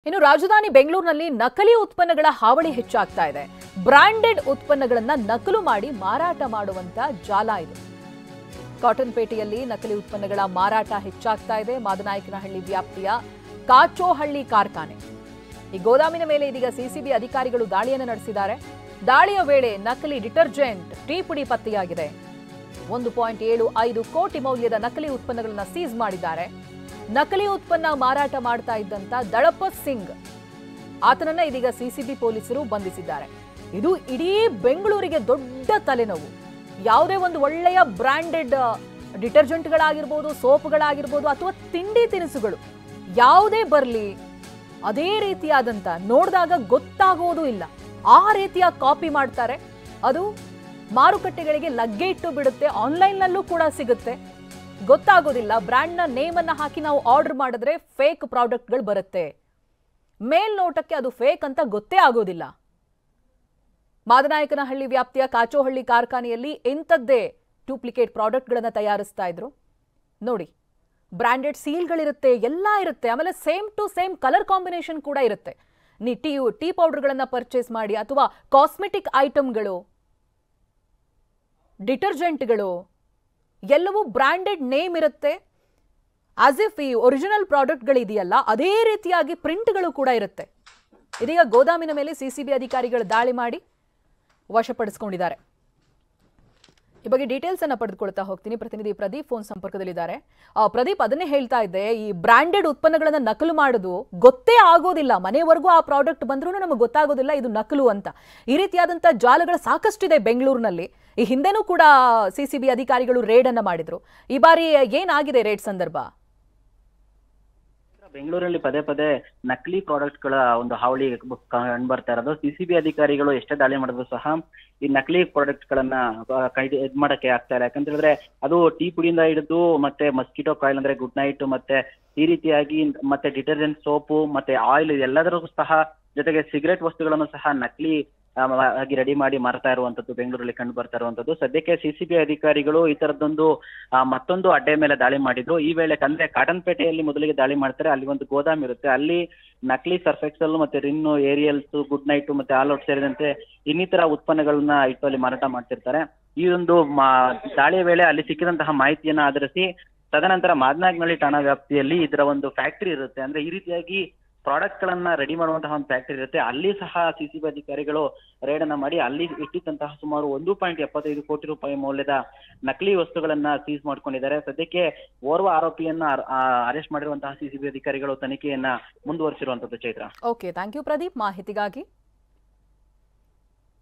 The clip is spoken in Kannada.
ಇನ್ನು ರಾಜಧಾನಿ ಬೆಂಗಳೂರಿನಲ್ಲಿ ನಕಲಿ ಉತ್ಪನ್ನಗಳ ಹಾವಳಿ ಹೆಚ್ಚಾಗ್ತಾ ಇದೆ. ಬ್ರಾಂಡೆಡ್ ಉತ್ಪನ್ನಗಳನ್ನ ನಕಲು ಮಾಡಿ ಮಾರಾಟ ಮಾಡುವಂತ ಜಾಲ ಇದು. ಕಾಟನ್ ಪೇಟೆಯಲ್ಲಿ ನಕಲಿ ಉತ್ಪನ್ನಗಳ ಮಾರಾಟ ಹೆಚ್ಚಾಗ್ತಾ ಇದೆ. ಮಾದನಾಯಕನಹಳ್ಳಿ ವ್ಯಾಪ್ತಿಯ ಕಾಚೋಹಳ್ಳಿ ಕಾರ್ಖಾನೆ ಈ ಗೋದಾಮಿನ ಮೇಲೆ ಇದೀಗ ಸಿಸಿಬಿ ಅಧಿಕಾರಿಗಳು ದಾಳಿಯನ್ನು ನಡೆಸಿದ್ದಾರೆ. ದಾಳಿಯ ವೇಳೆ ನಕಲಿ ಡಿಟರ್ಜೆಂಟ್, ಟೀ ಪುಡಿ ಪತ್ತೆಯಾಗಿದೆ. 1.75 ಕೋಟಿ ಮೌಲ್ಯದ ನಕಲಿ ಉತ್ಪನ್ನಗಳನ್ನು ಸೀಸ್ ಮಾಡಿದ್ದಾರೆ. ನಕಲಿ ಉತ್ಪನ್ನ ಮಾರಾಟ ಮಾಡ್ತಾ ಇದ್ದಂತ ದಳಪ ಸಿಂಗ್ ಆತನನ್ನ ಇದೀಗ ಸಿಸಿಬಿ ಪೊಲೀಸರು ಬಂಧಿಸಿದ್ದಾರೆ. ಇದು ಇಡೀ ಬೆಂಗಳೂರಿಗೆ ದೊಡ್ಡ ತಲೆನೋವು. ಯಾವುದೇ ಒಂದು ಒಳ್ಳೆಯ ಬ್ರಾಂಡೆಡ್ ಡಿಟರ್ಜೆಂಟ್ಗಳಾಗಿರ್ಬೋದು, ಸೋಪ್ಗಳಾಗಿರ್ಬೋದು ಅಥವಾ ತಿಂಡಿ ತಿನಿಸುಗಳು ಯಾವುದೇ ಬರಲಿ, ಅದೇ ರೀತಿಯಾದಂತ ನೋಡಿದಾಗ ಗೊತ್ತಾಗೋದು ಇಲ್ಲ. ಆ ರೀತಿಯ ಕಾಪಿ ಮಾಡ್ತಾರೆ. ಅದು ಮಾರುಕಟ್ಟೆಗಳಿಗೆ ಲಗ್ಗೆ ಇಟ್ಟು ಬಿಡುತ್ತೆ. ಆನ್ಲೈನ್ನಲ್ಲೂ ಕೂಡ ಸಿಗುತ್ತೆ, ಗೊತ್ತಾಗೋದಿಲ್ಲ. ಬ್ರ್ಯಾಂಡ್ನ ನೇಮನ್ನು ಹಾಕಿ ನಾವು ಆರ್ಡರ್ ಮಾಡಿದ್ರೆ ಫೇಕ್ ಪ್ರಾಡಕ್ಟ್ಗಳು ಬರುತ್ತೆ. ಮೇಲ್ನೋಟಕ್ಕೆ ಅದು ಫೇಕ್ ಅಂತ ಗೊತ್ತೇ ಆಗೋದಿಲ್ಲ. ಮಾದನಾಯಕನಹಳ್ಳಿ ವ್ಯಾಪ್ತಿಯ ಕಾಚೋಹಳ್ಳಿ ಕಾರ್ಖಾನೆಯಲ್ಲಿ ಇಂಥದ್ದೇ ಡೂಪ್ಲಿಕೇಟ್ ಪ್ರಾಡಕ್ಟ್ಗಳನ್ನು ತಯಾರಿಸ್ತಾ ಇದ್ರು. ನೋಡಿ, ಬ್ರಾಂಡೆಡ್ ಸೀಲ್ಗಳಿರುತ್ತೆ, ಎಲ್ಲ ಇರುತ್ತೆ. ಆಮೇಲೆ same to same colour combination ಕೂಡ ಇರುತ್ತೆ. ಟೀ ಪೌಡರ್ಗಳನ್ನು ಪರ್ಚೇಸ್ ಮಾಡಿ ಅಥವಾ ಕಾಸ್ಮೆಟಿಕ್ ಐಟಮ್ಗಳು, ಡಿಟರ್ಜೆಂಟ್ಗಳು ಎಲ್ಲವೂ ಬ್ರಾಂಡೆಡ್ ನೇಮ್ ಇರುತ್ತೆ. ಆಸ್ ಇಫ್ ಈ ಒರಿಜಿನಲ್ ಪ್ರಾಡಕ್ಟ್ಗಳಿದೆಯಲ್ಲ ಅದೇ ರೀತಿಯಾಗಿ ಪ್ರಿಂಟ್ಗಳು ಕೂಡ ಇರುತ್ತೆ. ಇದೀಗ ಗೋದಾಮಿನ ಮೇಲೆ ಸಿಸಿಬಿ ಅಧಿಕಾರಿಗಳು ದಾಳಿ ಮಾಡಿ ವಶಪಡಿಸಿಕೊಂಡಿದ್ದಾರೆ. ಈ ಬಗ್ಗೆ ಡೀಟೇಲ್ಸ್ ಅನ್ನ ಪಡೆದುಕೊಳ್ತಾ ಹೋಗ್ತೀನಿ. ಪ್ರತಿನಿಧಿ ಪ್ರದೀಪ್ ಫೋನ್ ಸಂಪರ್ಕದಲ್ಲಿದ್ದಾರೆ. ಪ್ರದೀಪ್, ಅದನ್ನೇ ಹೇಳ್ತಾ ಇದ್ದೆ, ಈ ಬ್ರಾಂಡೆಡ್ ಉತ್ಪನ್ನಗಳನ್ನ ನಕಲು ಮಾಡೋದು ಗೊತ್ತೇ ಆಗೋದಿಲ್ಲ. ಮನೆವರೆಗೂ ಆ ಪ್ರಾಡಕ್ಟ್ ಬಂದ್ರೂ ನಮಗೆ ಗೊತ್ತಾಗೋದಿಲ್ಲ ಇದು ನಕಲು ಅಂತ. ಈ ರೀತಿಯಾದಂಥ ಜಾಲಗಳು ಸಾಕಷ್ಟಿದೆ ಬೆಂಗಳೂರಿನಲ್ಲಿ. ಈ ಹಿಂದೆನೂ ಕೂಡ ಸಿಸಿಬಿ ಅಧಿಕಾರಿಗಳು ರೇಡ್ ಅನ್ನ ಮಾಡಿದ್ರು. ಈ ಬಾರಿ ಏನಾಗಿದೆ ರೇಡ್ ಸಂದರ್ಭ? ಬೆಂಗಳೂರಲ್ಲಿ ಪದೇ ಪದೇ ನಕಲಿ ಪ್ರಾಡಕ್ಟ್ ಗಳ ಒಂದು ಹಾವಳಿ ಕಂಡು ಬರ್ತಾ ಇರೋದು. ಸಿಸಿಬಿ ಅಧಿಕಾರಿಗಳು ಎಷ್ಟೇ ದಾಳಿ ಮಾಡಿದ್ರು ಸಹ ಈ ನಕಲಿ ಪ್ರಾಡಕ್ಟ್ ಗಳನ್ನ ಇದ್ ಮಾಡಕ್ಕೆ ಆಗ್ತಾ ಇಲ್ಲ. ಯಾಕಂತ ಹೇಳಿದ್ರೆ ಅದು ಟೀ ಪುಡಿಯಿಂದ ಹಿಡಿದು ಮತ್ತೆ ಮಸ್ಕಿಟೋ ಕಾಯಿಲ್ ಅಂದ್ರೆ ಗುಡ್ ನೈಟ್ ಮತ್ತೆ ಈ ರೀತಿಯಾಗಿ ಮತ್ತೆ ಡಿಟರ್ಜೆಂಟ್, ಸೋಪು ಮತ್ತೆ ಆಯಿಲ್ ಎಲ್ಲದರಲ್ಲೂ ಸಹ, ಜೊತೆಗೆ ಸಿಗರೆಟ್ ವಸ್ತುಗಳನ್ನು ಸಹ ನಕಲಿ ಆಗಿ ರೆಡಿ ಮಾಡಿ ಮಾರ್ತಾ ಇರುವಂತದ್ದು ಬೆಂಗಳೂರಲ್ಲಿ ಕಂಡು ಬರ್ತಾ ಇರುವಂತದ್ದು. ಸದ್ಯಕ್ಕೆ ಸಿಸಿಬಿ ಅಧಿಕಾರಿಗಳು ಈ ತರದೊಂದು ಮತ್ತೊಂದು ಅಡ್ಡೆ ಮೇಲೆ ದಾಳಿ ಮಾಡಿದ್ರು. ಈ ವೇಳೆ ಅಂದ್ರೆ ಕಾಟನ್ ಪೇಟೆಯಲ್ಲಿ ಮೊದಲಿಗೆ ದಾಳಿ ಮಾಡ್ತಾರೆ. ಅಲ್ಲಿ ಒಂದು ಗೋದಾಮ್ ಇರುತ್ತೆ. ಅಲ್ಲಿ ನಕಲಿ ಸರ್ಫೆಕ್ಸಲ್ ಮತ್ತೆ ರಿನ್ನು, ಏರಿಯಲ್ಸ್, ಗುಡ್ ನೈಟ್ ಮತ್ತೆ ಆಲ್ ಔಟ್ ಸೇರಿದಂತೆ ಇನ್ನಿತರ ಉತ್ಪನ್ನಗಳನ್ನ ಇಟ್ಟು ಅಲ್ಲಿ ಮಾರಾಟ ಮಾಡ್ತಿರ್ತಾರೆ. ಈ ಒಂದು ದಾಳಿಯ ವೇಳೆ ಅಲ್ಲಿ ಸಿಕ್ಕಿದಂತಹ ಮಾಹಿತಿಯನ್ನ ಆಧರಿಸಿ ತದನಂತರ ಮಾದನಾಯಕನಹಳ್ಳಿ ಠಾಣಾ ವ್ಯಾಪ್ತಿಯಲ್ಲಿ ಇದರ ಒಂದು ಫ್ಯಾಕ್ಟರಿ ಇರುತ್ತೆ. ಅಂದ್ರೆ ಈ ರೀತಿಯಾಗಿ ಪ್ರಾಡಕ್ಟ್ ಗಳನ್ನ ರೆಡಿ ಮಾಡುವಂತಹ ಒಂದು ಫ್ಯಾಕ್ಟರಿ ಇರುತ್ತೆ. ಅಲ್ಲಿ ಸಹ ಸಿಸಿಬಿ ಅಧಿಕಾರಿಗಳು ರೇಡ್ ಅನ್ನ ಮಾಡಿ ಅಲ್ಲಿ ಇಟ್ಟಿದ್ದಂತಹ ಸುಮಾರು 1.75 ಕೋಟಿ ರೂಪಾಯಿ ಮೌಲ್ಯದ ನಕಲಿ ವಸ್ತುಗಳನ್ನ ಸೀಸ್ ಮಾಡ್ಕೊಂಡಿದ್ದಾರೆ. ಸದ್ಯಕ್ಕೆ ಓರ್ವ ಆರೋಪಿಯನ್ನ ಅರೆಸ್ಟ್ ಮಾಡಿರುವಂತಹ ಸಿಸಿಬಿ ಅಧಿಕಾರಿಗಳು ತನಿಖೆಯನ್ನ ಮುಂದುವರಿಸಿರುವಂತದ್ದು. Chaitra. Okay, thank you Pradeep ಮಾಹಿತಿಗಾಗಿ.